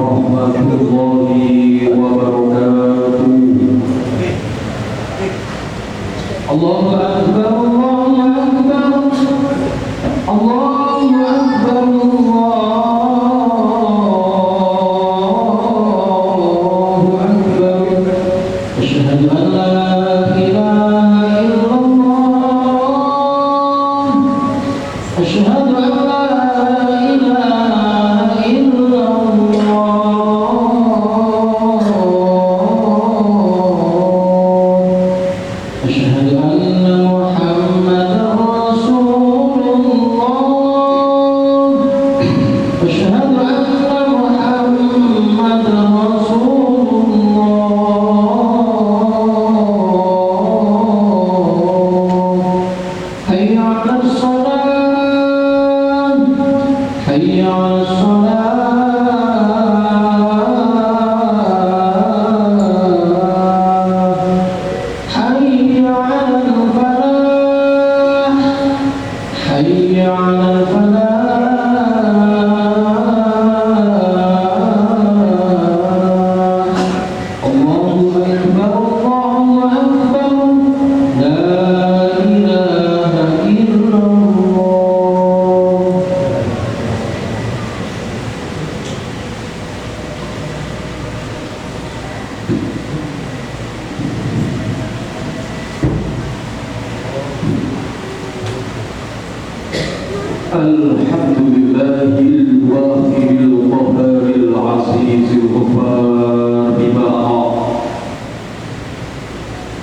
warahmatullahi wabarakatuh. Allahu Akbar, Allahu Akbar, Allahu Akbar, Allahu Akbar. Asyhadu an la ilaha illallah, asyhadu an la ilaha illallah, asyhadu anna Muhammadar Rasulullah, asyhadu anna Muhammadar Rasulullah. Hayya 'alas shalah, hayya 'alas shalah, hayya 'alal falah, hayya 'alal falah. Allahu Akbar, Allahu Akbar, la ilaha illallah. Alhamdulillahil wahidil qahharil azizil ghaffar bima'a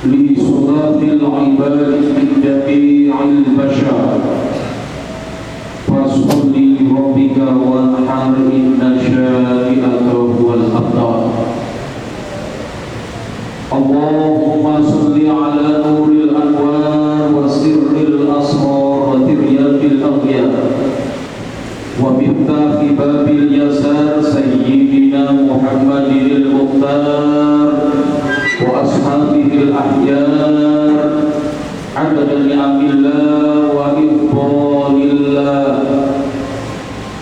li salatil ibadi min jami'il bashar fasholli li rabbika wanhar inna syani'aka huwal abtar. Allahumma salli ala nuril anwar wa sirril asrar wa tiryatil aghyar wa miftahi babil yasar sayyidina Muhammadil Mukhtar wa ashabihil ahyar adada ni'amillah wa ifdalillah.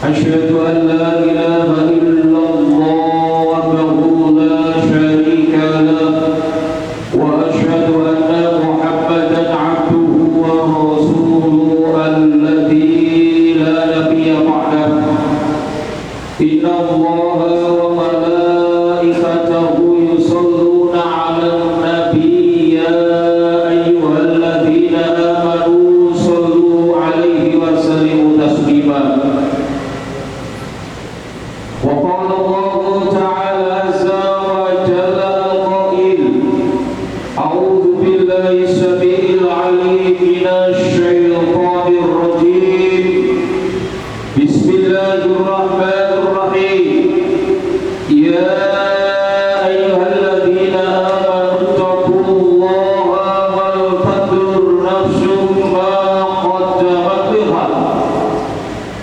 Asyhadu an la ilaha illallah wahdahu la syarika lah wa asyhadu anna Muhammadan abduhu wa rasuluhu alladzi la nabiyya ba'dahu. Inna Allaha wa malaikatahu yusholluna 'alan nabiy ya ayyuhalladzina amanu shollu 'alaihi wa sallimu taslima. Wa qala Allahu ta'ala azza wa jalla al-qa'il a'udzu billahi as-sami'il 'alim minasy syaithanir rajim. Bismillahirrahmanirrahim. Ya ayyuhalladzina amanu taqullaha wal tanzur nafsum ma qaddamat lighad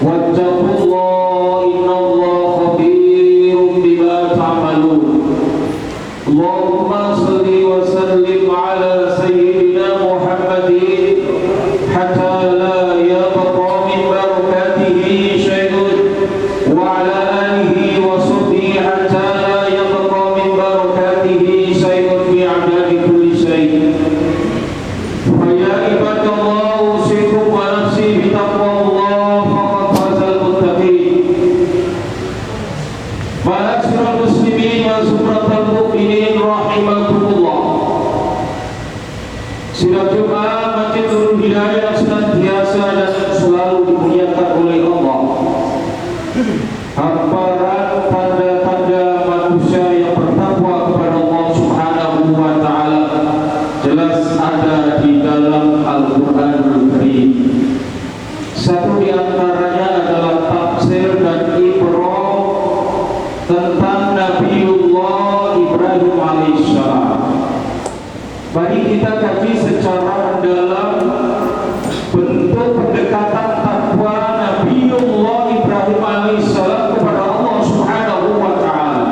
wattaqullaha innallaha khabirum bima ta'malun. Allahumma salli wa sallim ala sayyidina Muhammadin hatta la yabqa min barakatihi syai'un wa ala alihi wa sahbihi hatta la yabqa min barakatihi syai'un fi 'adadi kulli syai'. Fa ya ibadallah usikum wa nafsi bi taqwallah faqad fazal muttaqin. Ma'asyiral muslimin wa zumratal mu'minin rahimakumullah. Sidang Jumat Masjid Nurul Hidayah yang senantiasa dan selalu dimuliakan oleh Allah. Hamparan tanda-tanda manusia yang bertakwa kepada Allah Subhanahu wa taala jelas ada di dalam Al-Qur'anul Karim. Satu di antaranya adalah tafsir dan ibrah tentang Nabiullah Ibrahim alaihissalam. Mari kita kaji secara mendalam bentuk pendekatan takwa Nabiullah Ibrahim alaihissalam kepada Allah Subhanahu wa taala.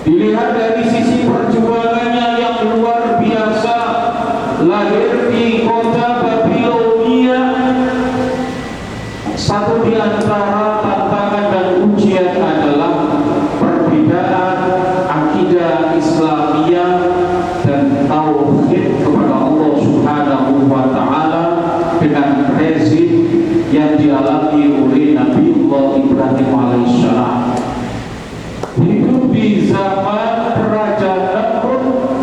Dilihat dari sisi perjuangannya yang luar biasa, lahir di kota Babilonia. Satu di antara tantangan dan ujian adalah yang dialami oleh Nabiullah Ibrahim alaihissalam. Hidup di zaman Raja Namrud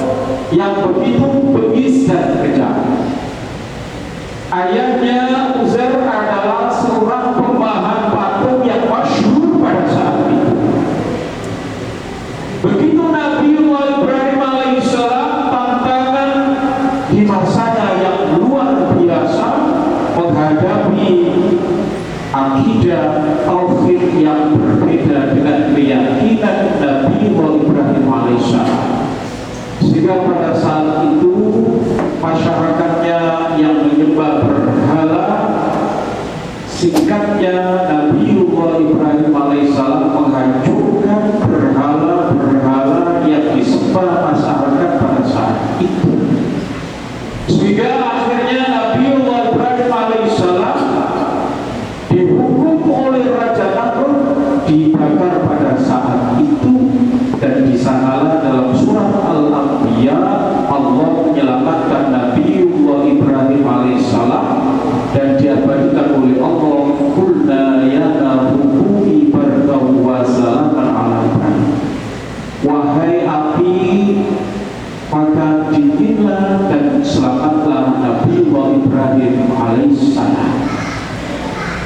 yang begitu bengis dan kejam. Ayahnya Uzair adalah seorang pembahan patung yang masyhur pada saat itu. Begitu Nabiullah Ibrahim alaihissalam tantangan di masanya yang luar biasa menghadapi akidah tauhid yang berbeda dengan keyakinan Nabiullah Ibrahim alaihissalam, sehingga pada saat itu masyarakatnya yang menyembah berhala, singkatnya Nabiullah Ibrahim alaihissalam menghancurkan berhala-berhala yang disembah masyarakat pada saat itu, sehingga akhirnya Nabiullah Ibrahim alaihissalam dihukum oleh Raja Namrud, dibakar pada saat itu. Dan di sanalah dalam surat Al-Anbiya Allah menyelamatkan Nabiullah Ibrahim alaihissalam dan diabadikan oleh Allah, qulna ya naru bardan wa salaman ala Ibrahim. Wahai api, maka dinginlah dan selamatlah Nabiullah Ibrahim alaihissalam.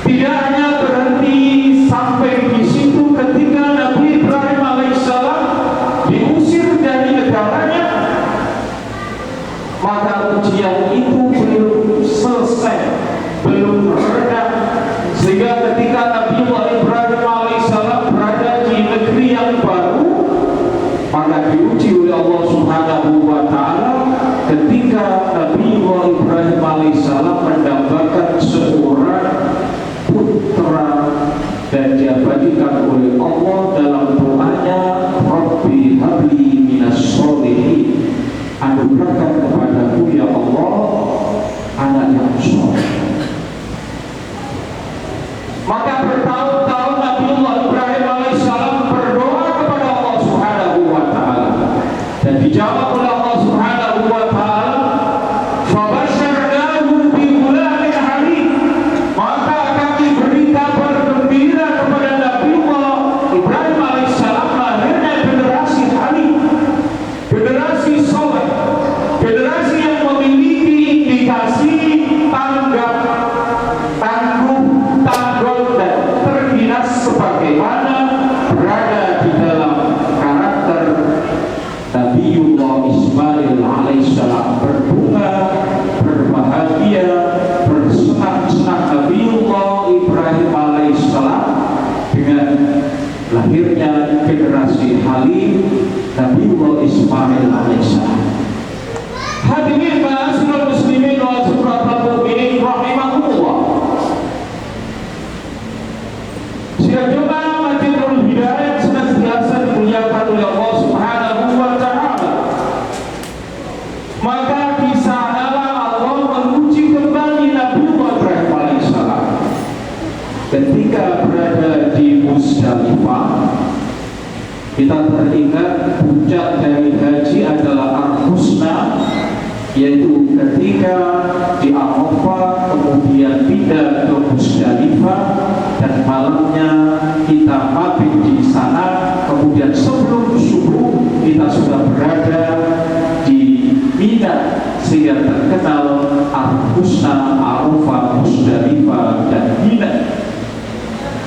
Tidak hanya berhenti sampai di situ, ketika Nabi Ibrahim alaihissalam diusir dari negaranya, maka ujian itu belum selesai, belum reda, sehingga ketika Nabi Ibrahim alaihissalam berada di negeri yang baru, maka diuji oleh Allah Subhanahu wa Ta'ala ketika Nabi Ibrahim alaihissalam mendapatkan seorang putra dan diabadikan oleh Allah dalam doanya, Rabbi habli minas sholihin, anugerahkan kepadaku ya Allah anak yang soleh. Maka bertahun-tahun Nabiullah Ibrahim alaihissalam berdoa kepada Allah Subhanahu wa Ta'ala dan dijawab oleh Allah Subhanahu wa Ta'ala, fabasyarnahu bi ghulamin halim, maka kami beri kabar gembira kepada Nabiullah Ibrahim alaihissalam lahirnya generasi halim, generasi soleh, generasi yang memiliki indikasi tanggap, tangguh, tanggul dan terbinas sebagaimana berada di dalam karakter Nabiullah Ismail alaihissalam. Berbunga, berbahagia, bersenang-senang Nabiullah Ibrahim alaihissalam dengan lahirnya generasi halim Nabiullah Ismail alaihissalam. Hadirin ma'asyiral muslimin wa suratul mu'minin rahimakumullah. Sidang Jumat Masjidul Hidayah senantiasa dimuliakan oleh Allah Subhanahu wa Ta'ala. Maka di sanalah Allah menguji kembali Nabiullah Ibrahim alaihissalam. Ketika berada di Muzdalifah, kita teringat puncak dari haji adalah Ar-Husna, yaitu ketika di Arafah kemudian pindah ke Muzdalifah dan malamnya kita mabit di sana, kemudian sebelum subuh kita sudah berada di Mina, sehingga terkenal Ar-Husna, Arafah, Muzdalifah dan Mina.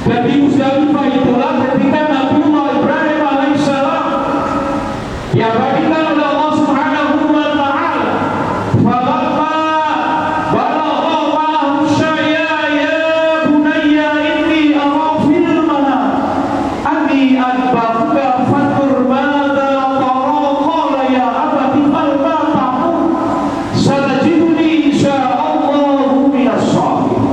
Dan di Muzdalifah itulah ketika Nabiullah Ibrahim alaihissalam diabadikan oleh Allah Subhanahu wa Ta'ala. Falamma balagha ma'ahu sya'ya ya bunayya inni ara fil manam anni adbahuka fanzur madza tara, qala ya abati fal ma ta'mur satajiduni insya'allahu minas shabirin.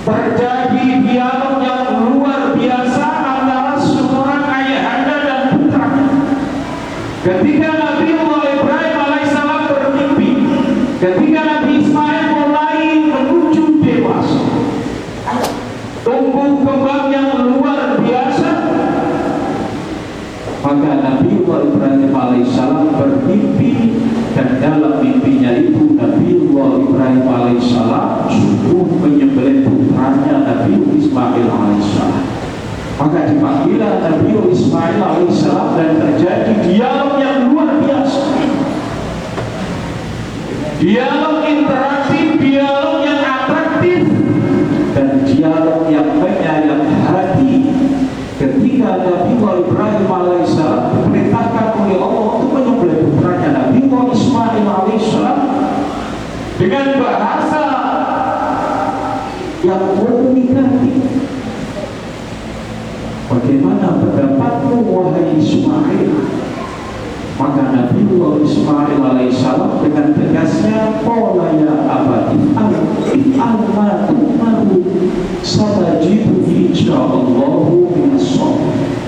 Terjadi dialog yang luar biasa antara seorang ayahanda dan putranya. Ketika Nabiullah Ibrahim alaihissalam bermimpi, ketika Nabi Ismail mulai menuju dewasa, tumbuh kembang yang luar biasa, maka Nabiullah Ibrahim alaihissalam bermimpi, dan dalam mimpinya itu Nabiullah Ibrahim alaihissalam sungguh menyembelih putra Ismail alaihissalam, dan terjadi dialog yang luar biasa, dialog interaktif, dialog yang atraktif, dan dialog yang menyayat hati ketika Nabi Ibrahim alaihissalam diperintahkan oleh Allah untuk menyembelih putranya Nabi Ismail alaihissalam dengan bahasa yang komunikatif. Bagaimana pendapatmu wahai Ismail? Maka Nabi Ismail alaihissalam dengan tegasnya, qala ya abati if'al ma tu'maru satajidu insyaallahu minas shabirin.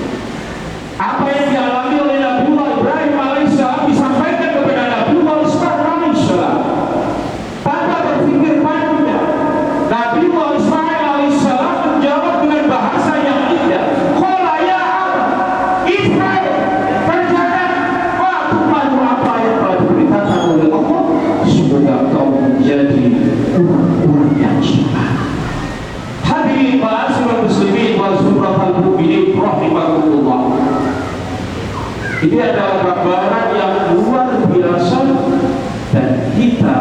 Apa yang dialami oleh Nabi Ibrahim alaihissalam disampaikan kepada Nabi Ismail alaihissalam tanpa berpikir panjang. Nabi Ismail alaihissalam menjawab dengan bahasa yang indah, qala ya abati if'al, kerjakan apa yang telah diberitakan oleh Allah, semoga kau menjadi orang-orang yang soleh. Hadirin ma'asyiral muslimin wal zumratul mu'minin rahimakumullah. Ini adalah gambaran yang luar biasa, dan kita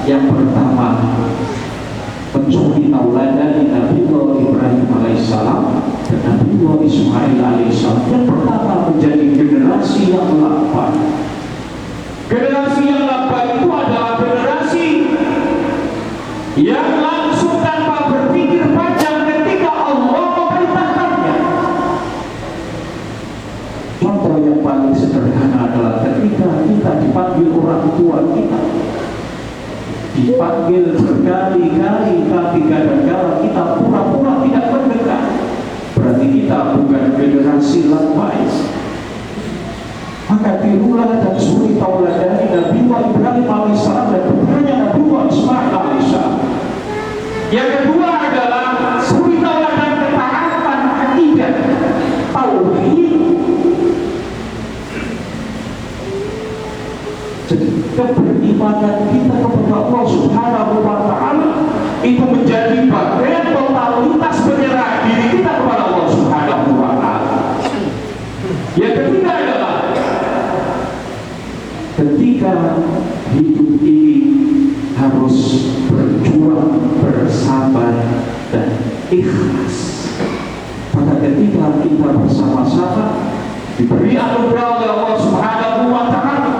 yang pertama mencuri tauladan Nabi Ibrahim alaihissalam dan Nabi Ismail alaihissalam, yang pertama menjadi generasi yang lapar. Generasi yang lapar itu adalah generasi yang langsung tanpa berpikir panjang ketika Allah memerintahkannya. Contoh yang paling sederhana adalah ketika kita dipanggil orang tua kita, dipanggil berkali-kali, tapi kadang-kadang kita pura-pura tidak mendengar, berarti kita bukan generasi lapais. Maka tirulah dan suri tauladani Nabi Ibrahim alaihissalam dan putranya Nabi Ismail alaihissalam. Yang kedua adalah suri tauladan ketaatan akidah tauhid. Jadi keberimanan kita kepada Allah Subhanahu wa ta'ala itu menjadi bagian totalitas penyerahan diri kita kepada Allah Subhanahu wa ta'ala. Yang ketiga adalah ketika hidup ini harus berjuang, bersabar, dan ikhlas. Maka ketika kita bersama-sama diberi anugerah oleh Allah Subhanahu wa ta'ala,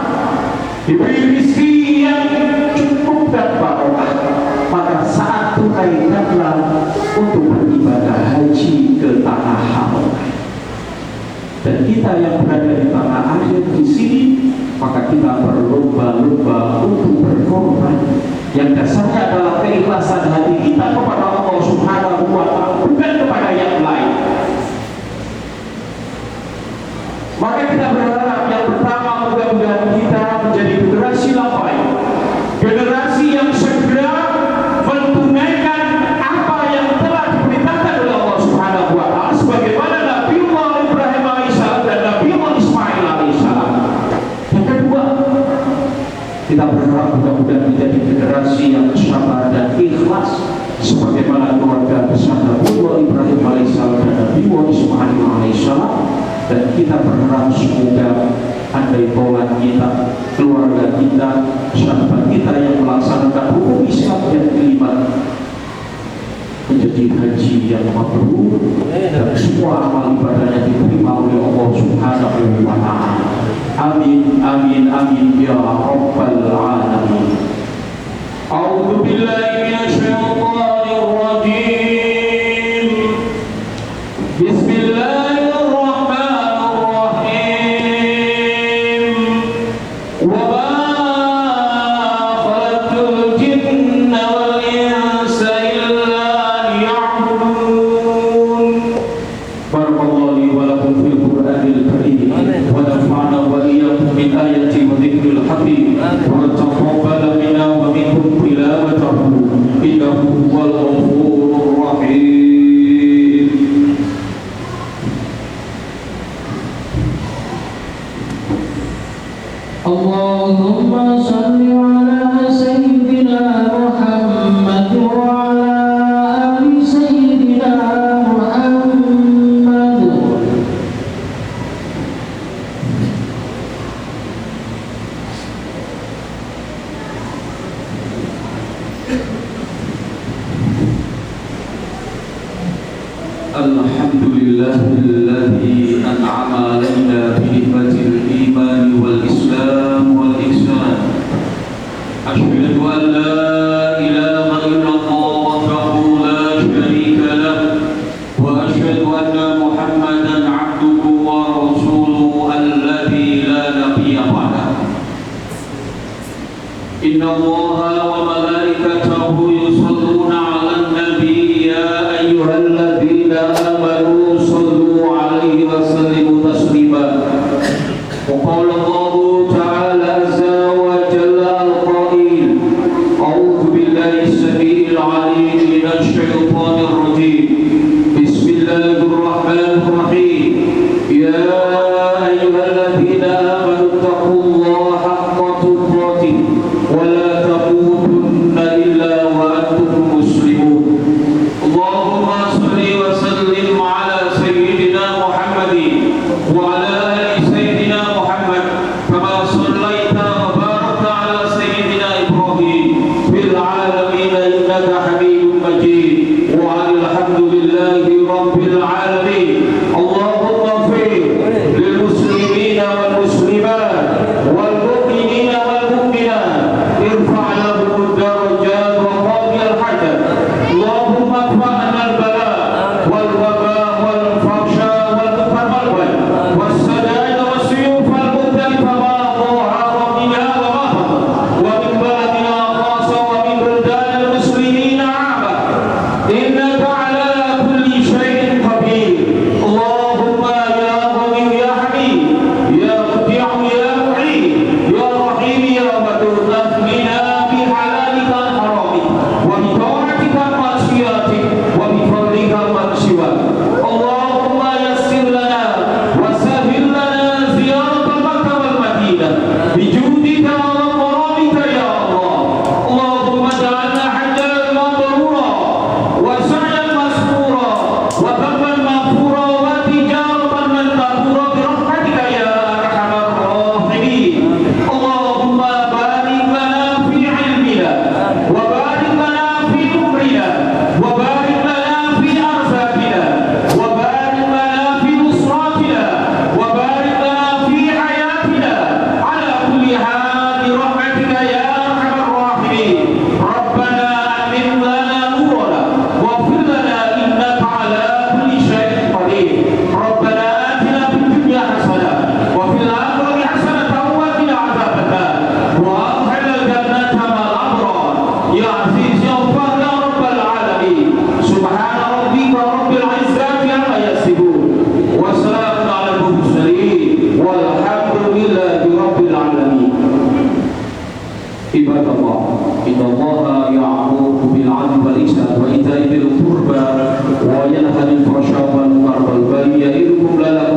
diberi rezeki yang cukup dan barokah, maka saat tunaikanlah untuk beribadah haji ke tanah haram. Dan kita yang berada di tanah air di sini, maka kita berlomba-lomba untuk berkorban yang dasarnya adalah keikhlasan hati kita kepada Allah Subhanahu wa ta'ala, bukan kepada yang lain. Maka kita berharap yang pertama, mudah-mudahan kita menjadi generasi lapai, generasi yang segera menunaikan apa yang telah diperintahkan oleh Allah Subhanahu wa ta'ala, sebagaimana Nabi Ibrahim alaihissalam dan Nabi Ismail alaihissalam. Yang kedua, kita berharap mudah-mudahan menjadi generasi yang sabar dan ikhlas, sebagaimana keluarga besar Nabi Ibrahim alaihissalam dan Nabi Ismail alaihissalam. Dan kita berharap semoga andai tolak kita, keluarga kita, sahabat kita yang melaksanakan hukum Islam yang kelima menjadi haji yang mabrur, dan semua amal ibadahnya diterima oleh Allah Subhanahu wa ta'ala. Amin, amin, amin ya rabbal alamin. A'udzu billahi minasyaitonir rajim. Bismillah. وتقبل منا ومنكم تلاوته إنه هو الغفور الرحيم. الحمد لله الذي أنعم علينا بنعمة الإيمان والإسلام والإحسان. أشهد أن لا إله إلا الله وحده لا شريك له، وأشهد أن محمدا عبده ورسوله الذي لا نبي بعده. إن الله وملائكته يصلون على النبي يا أيها الذين آمنوا صلوا عليه وسلموا تسليما. وقال الله تعالى عز وجل القائل: أعوذ بالله السميع العليم من الشيطان الرجيم. بسم الله الرحمن الرحيم. يا أيها الذين آمنوا اتقوا الله حق تقاته ولا تموتن إلا وأنتم مسلمون. اللهم صل وسلم على سيدنا محمد وعلى آل سيدنا محمد كما صليت وباركت على سيدنا إبراهيم في العالمين إنك حميد مجيد. وعلى الحمد لله رب العالمين. اللهم اغفر للمسلمين والمسلمات والمؤمنين والمؤمنات، ارفع لهم الدرجات وقاضي الحاجات. اللهم ادفع عنا البلاء والوباء والفحشاء والمنكر والبغي والسدائد والسيوف المختلفة ما ظهر منها وما بطن، ومن بلدنا خاصة ومن بلدان المسلمين عامة، إنك على كل شيء قدير. اللهم يا غني يا حميد يا مطيع يا معين يا رحيم يا ودود، اغننا بحلالك عن حرامك وبطاعتك عن معصيتك وبفضلك عن سواك. اللهم يسر لنا وسهل لنا زيارة مكة والمدينة بجودك وكرمك يا الله. اللهم اجعلنا حجا مبرورا وسعيا مسرورا وذنبا مغفورا وتجارة مبرورا برحمتك يا أرحم الراحمين. اللهم بارك لنا في علمنا وبارك لنا في عمرنا وبارك لنا في أرزاقنا وبارك لنا في نصراتنا وبارك لنا في حياتنا على كل حال برحمتك يا أرحم الراحمين. ربنا أتم لنا نورنا واغفر لنا إنك على كل شيء قدير. ربنا آتنا في الدنيا حسنة وفي الآخرة حسنة وقنا عذاب النار وأدخلنا الجنة مع الأبرار يا عزيز يا غفار يا رب العالمين. سبحان ربك رب العزة عما يصفون وسلام على المرسلين والحمد لله رب العالمين. عباد الله، إن الله يأمر بالعدل والإحسان وإيتاء ذي القربى وينهى عن الفحشاء والمنكر والبغي يعظكم لعلكم